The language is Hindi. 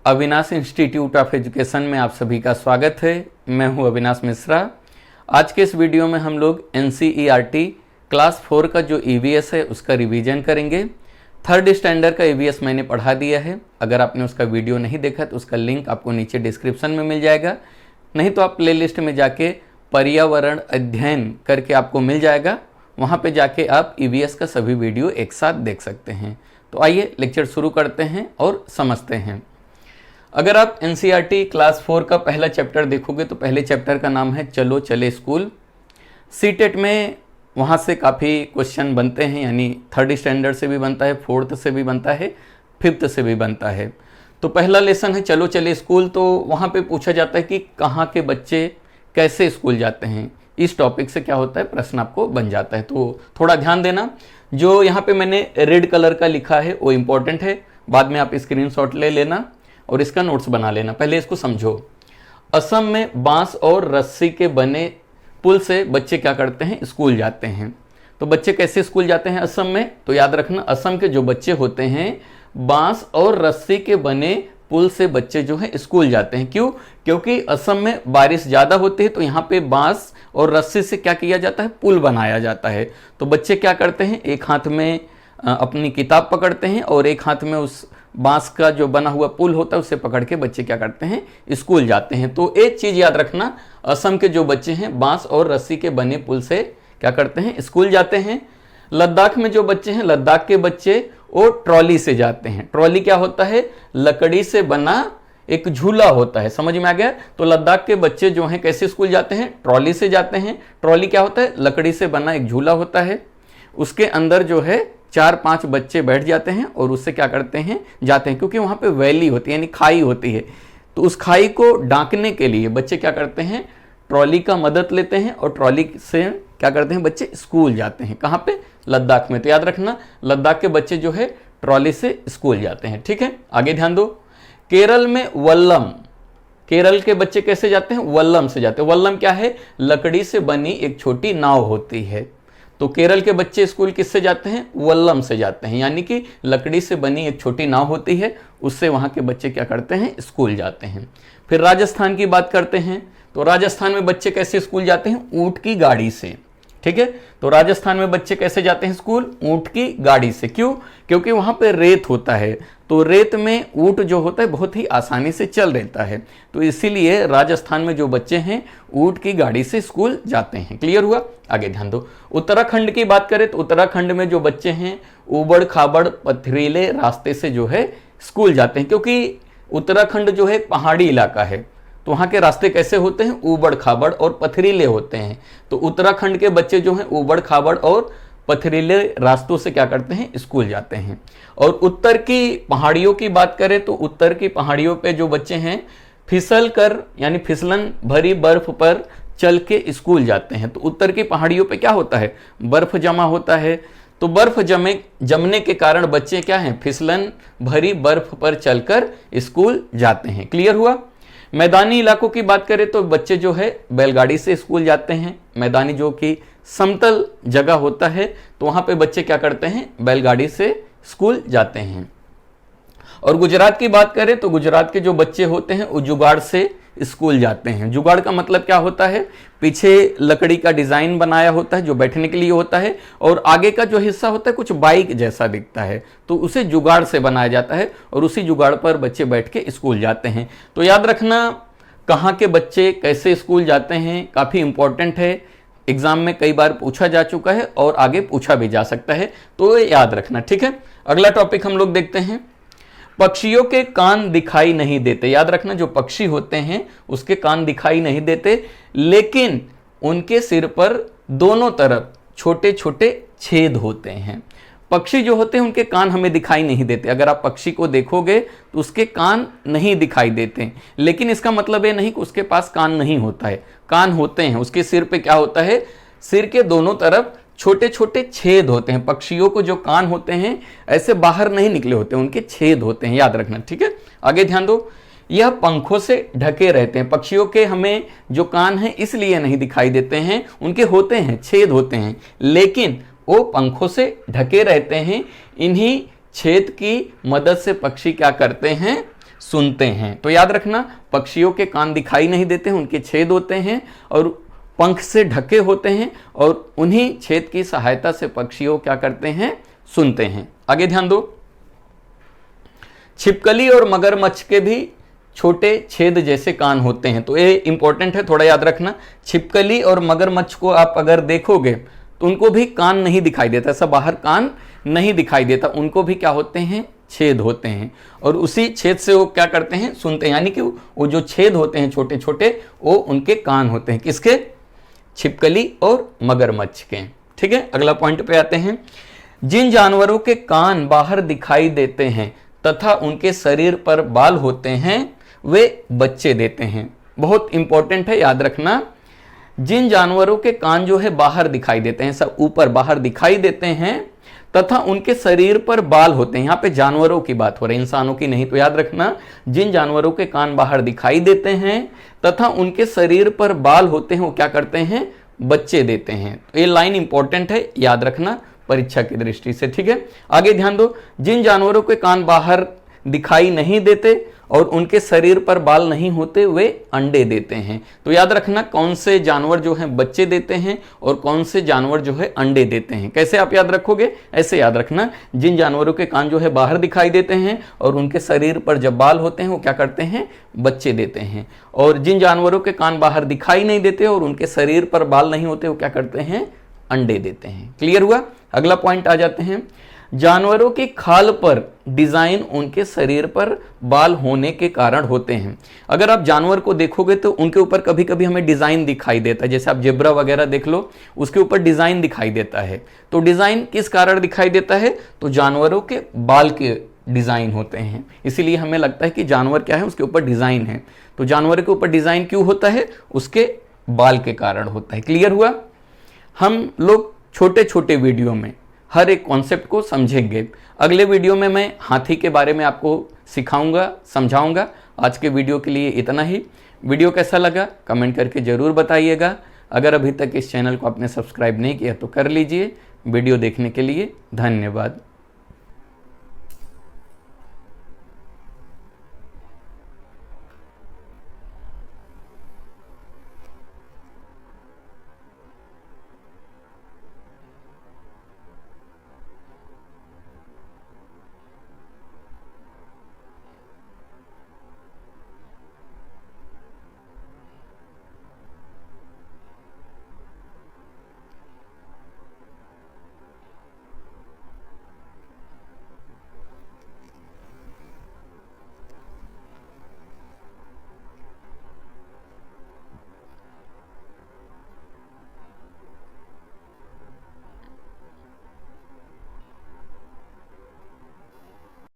अविनाश इंस्टीट्यूट ऑफ एजुकेशन में आप सभी का स्वागत है। मैं हूं अविनाश मिश्रा। आज के इस वीडियो में हम लोग NCERT क्लास 4 का जो EVS है उसका रिवीजन करेंगे। थर्ड स्टैंडर्ड का EVS मैंने पढ़ा दिया है। अगर आपने उसका वीडियो नहीं देखा तो उसका लिंक आपको नीचे डिस्क्रिप्शन में मिल जाएगा, नहीं तो आप प्लेलिस्ट में जाके पर्यावरण अध्ययन करके आपको मिल जाएगा, वहाँ पे जाके आप EVS का सभी वीडियो एक साथ देख सकते हैं। तो आइए लेक्चर शुरू करते हैं और समझते हैं। अगर आप NCERT क्लास 4 का पहला चैप्टर देखोगे तो पहले चैप्टर का नाम है चलो चले स्कूल। सीटेट में वहाँ से काफ़ी क्वेश्चन बनते हैं, यानी थर्ड स्टैंडर्ड से भी बनता है, फोर्थ से भी बनता है, फिफ्थ से भी बनता है। तो पहला लेसन है चलो चले स्कूल। तो वहाँ पे पूछा जाता है कि कहाँ के बच्चे कैसे स्कूल जाते हैं। इस टॉपिक से क्या होता है, प्रश्न आपको बन जाता है। तो थोड़ा ध्यान देना, जो यहाँ पे मैंने रेड कलर का लिखा है वो इम्पोर्टेंट है। बाद में आप स्क्रीनशॉट ले लेना और इसका नोट्स बना लेना। पहले इसको समझो। असम में बांस और रस्सी के बने पुल से बच्चे क्या करते हैं, स्कूल जाते हैं। तो बच्चे कैसे स्कूल जाते हैं असम में, तो याद रखना असम के जो बच्चे होते हैं बांस और रस्सी के बने पुल से बच्चे जो है स्कूल जाते हैं। क्यों? क्योंकि असम में बारिश ज़्यादा होती है, तो यहाँ पे बांस और रस्सी से क्या किया जाता है, पुल बनाया जाता है। तो बच्चे क्या करते हैं, एक हाथ में अपनी किताब पकड़ते हैं और एक हाथ में उस बांस का जो बना हुआ पुल होता है उसे पकड़ के बच्चे क्या करते हैं, स्कूल जाते हैं। तो एक चीज़ याद रखना, असम के जो बच्चे हैं बांस और रस्सी के बने पुल से क्या करते हैं, स्कूल जाते हैं। लद्दाख में जो बच्चे हैं, लद्दाख के बच्चे वो ट्रॉली से जाते हैं। ट्रॉली क्या होता है, लकड़ी से बना एक झूला होता है। समझ में आ गया? तो लद्दाख के बच्चे जो हैं कैसे स्कूल जाते हैं, ट्रॉली से जाते हैं। ट्रॉली क्या होता है, लकड़ी से बना एक झूला होता है, उसके अंदर जो है 4-5 बच्चे बैठ जाते हैं और उससे क्या करते हैं, जाते हैं। क्योंकि वहाँ पे वैली होती है, यानी खाई होती है। तो उस खाई को ढांकने के लिए बच्चे क्या करते हैं, ट्रॉली का मदद लेते हैं और ट्रॉली से क्या करते हैं, बच्चे स्कूल जाते हैं। कहाँ पे, लद्दाख में। तो याद रखना, लद्दाख के बच्चे जो है ट्रॉली से स्कूल जाते हैं। ठीक है, आगे ध्यान दो। केरल में वल्लम, केरल के बच्चे कैसे जाते हैं, वल्लम से जाते हैं। वल्लम क्या है, लकड़ी से बनी एक छोटी नाव होती है। तो केरल के बच्चे स्कूल किससे जाते हैं, वल्लम से जाते हैं, यानी कि लकड़ी से बनी एक छोटी नाव होती है, उससे वहाँ के बच्चे क्या करते हैं, स्कूल जाते हैं। फिर राजस्थान की बात करते हैं। तो राजस्थान में बच्चे कैसे स्कूल जाते हैं, ऊँट की गाड़ी से। ठीक है, तो राजस्थान में बच्चे कैसे जाते हैं स्कूल, ऊँट की गाड़ी से। क्यों? क्योंकि वहाँ पे रेत होता है, तो रेत में ऊँट जो होता है बहुत ही आसानी से चल रहता है। तो इसीलिए राजस्थान में जो बच्चे हैं ऊँट की गाड़ी से स्कूल जाते हैं। क्लियर हुआ? आगे ध्यान दो। उत्तराखंड की बात करें तो उत्तराखंड में जो बच्चे हैं ऊबड़ खाबड़ पथरीले रास्ते से जो है स्कूल जाते हैं। क्योंकि उत्तराखंड जो है पहाड़ी इलाका है, तो वहाँ के रास्ते कैसे होते हैं, ऊबड़ खाबड़ और पथरीले होते हैं। तो उत्तराखंड के बच्चे जो हैं ऊबड़ खाबड़ और पथरीले रास्तों से क्या करते हैं, स्कूल जाते हैं। और उत्तर की पहाड़ियों की बात करें तो उत्तर की पहाड़ियों पे जो बच्चे हैं फिसल कर, यानी फिसलन भरी बर्फ पर चल के स्कूल जाते हैं। तो उत्तर की पहाड़ियों पे क्या होता है, बर्फ जमा होता है। तो बर्फ जमने के कारण बच्चे क्या हैं, फिसलन भरी बर्फ पर चलकर स्कूल जाते हैं। क्लियर हुआ? मैदानी इलाकों की बात करें तो बच्चे जो है बैलगाड़ी से स्कूल जाते हैं। मैदानी जो कि समतल जगह होता है, तो वहाँ पे बच्चे क्या करते हैं, बैलगाड़ी से स्कूल जाते हैं। और गुजरात की बात करें तो गुजरात के जो बच्चे होते हैं वो जुगाड़ से स्कूल जाते हैं। जुगाड़ का मतलब क्या होता है, पीछे लकड़ी का डिज़ाइन बनाया होता है जो बैठने के लिए होता है, और आगे का जो हिस्सा होता है कुछ बाइक जैसा दिखता है, तो उसे जुगाड़ से बनाया जाता है और उसी जुगाड़ पर बच्चे बैठ के स्कूल जाते हैं। तो याद रखना, कहाँ के बच्चे कैसे स्कूल जाते हैं काफ़ी इंपॉर्टेंट है। एग्जाम में कई बार पूछा जा चुका है और आगे पूछा भी जा सकता है, तो याद रखना। ठीक है, अगला टॉपिक हम लोग देखते हैं। पक्षियों के कान दिखाई नहीं देते। याद रखना, जो पक्षी होते हैं उसके कान दिखाई नहीं देते, लेकिन उनके सिर पर दोनों तरफ छोटे छोटे छेद होते हैं। पक्षी जो होते हैं उनके कान हमें दिखाई नहीं देते। अगर आप पक्षी को देखोगे तो उसके कान नहीं दिखाई देते, लेकिन इसका मतलब ये नहीं कि उसके पास कान नहीं होता है, कान होते हैं। उसके सिर पे क्या होता है, सिर के दोनों तरफ छोटे छोटे छेद होते हैं। पक्षियों को जो कान होते हैं ऐसे बाहर नहीं निकले होते, उनके छेद होते हैं, याद रखना। ठीक है, आगे ध्यान दो। यह पंखों से ढके रहते हैं। पक्षियों के हमें जो कान हैं इसलिए नहीं दिखाई देते हैं, उनके होते हैं, छेद होते हैं, लेकिन वो पंखों से ढके रहते हैं। इन्हीं छेद की मदद से पक्षी क्या करते हैं, सुनते हैं। तो याद रखना, पक्षियों के कान दिखाई नहीं देते हैं, उनके छेद होते हैं और पंख से ढके होते हैं और उन्हीं छेद की सहायता से पक्षियों क्या करते हैं, सुनते हैं। आगे ध्यान दो, छिपकली और मगरमच्छ के भी छोटे छेद जैसे कान होते हैं। तो ये इंपॉर्टेंट है, थोड़ा याद रखना। छिपकली और मगरमच्छ को आप अगर देखोगे तो उनको भी कान नहीं दिखाई देता, ऐसा बाहर कान नहीं दिखाई देता, उनको भी क्या होते हैं, छेद होते हैं और उसी छेद से वो क्या करते हैं, सुनते हैं। यानी कि वो जो छेद होते हैं छोटे छोटे, वो उनके कान होते हैं। किसके? छिपकली और मगरमच्छ के। ठीक है, अगला पॉइंट पे आते हैं। जिन जानवरों के कान बाहर दिखाई देते हैं तथा उनके शरीर पर बाल होते हैं वे बच्चे देते हैं। बहुत इंपॉर्टेंट है, याद रखना। जिन जानवरों के कान जो है बाहर दिखाई देते हैं, सब ऊपर बाहर दिखाई देते हैं तथा उनके शरीर पर बाल होते हैं। यहाँ पे जानवरों की बात हो रही है, इंसानों की नहीं। तो याद रखना, जिन जानवरों के कान बाहर दिखाई देते हैं तथा उनके शरीर पर बाल होते हैं, वो क्या करते हैं, बच्चे देते हैं। तो ये लाइन इंपॉर्टेंट है, याद रखना परीक्षा की दृष्टि से। ठीक है, आगे ध्यान दो। जिन जानवरों के कान बाहर दिखाई नहीं देते और उनके शरीर पर बाल नहीं होते वे अंडे देते हैं। तो याद रखना, कौन से जानवर जो हैं बच्चे देते हैं और कौन से जानवर जो है अंडे देते हैं। कैसे आप याद रखोगे? ऐसे याद रखना, जिन जानवरों के कान जो है बाहर दिखाई देते हैं और उनके शरीर पर जब बाल होते हैं वो क्या करते हैं, बच्चे देते हैं। और जिन जानवरों के कान बाहर दिखाई नहीं देते और उनके शरीर पर बाल नहीं होते वो क्या करते हैं, अंडे देते हैं। क्लियर हुआ? अगला पॉइंट आ जाते हैं। जानवरों की खाल पर डिजाइन उनके शरीर पर बाल होने के कारण होते हैं। अगर आप जानवर को देखोगे तो उनके ऊपर कभी कभी हमें डिजाइन दिखाई देता है। जैसे आप जेब्रा वगैरह देख लो, उसके ऊपर डिजाइन दिखाई देता है। तो डिजाइन किस कारण दिखाई देता है? तो जानवरों के बाल के डिजाइन होते हैं, इसीलिए हमें लगता है कि जानवर क्या है, उसके ऊपर डिजाइन है। तो जानवर के ऊपर डिजाइन क्यों होता है? उसके बाल के कारण होता है। क्लियर हुआ? हम लोग छोटे छोटे वीडियो में हर एक कॉन्सेप्ट को समझेंगे। अगले वीडियो में मैं हाथी के बारे में आपको सिखाऊंगा, समझाऊंगा। आज के वीडियो के लिए इतना ही। वीडियो कैसा लगा कमेंट करके ज़रूर बताइएगा। अगर अभी तक इस चैनल को आपने सब्सक्राइब नहीं किया तो कर लीजिए। वीडियो देखने के लिए धन्यवाद।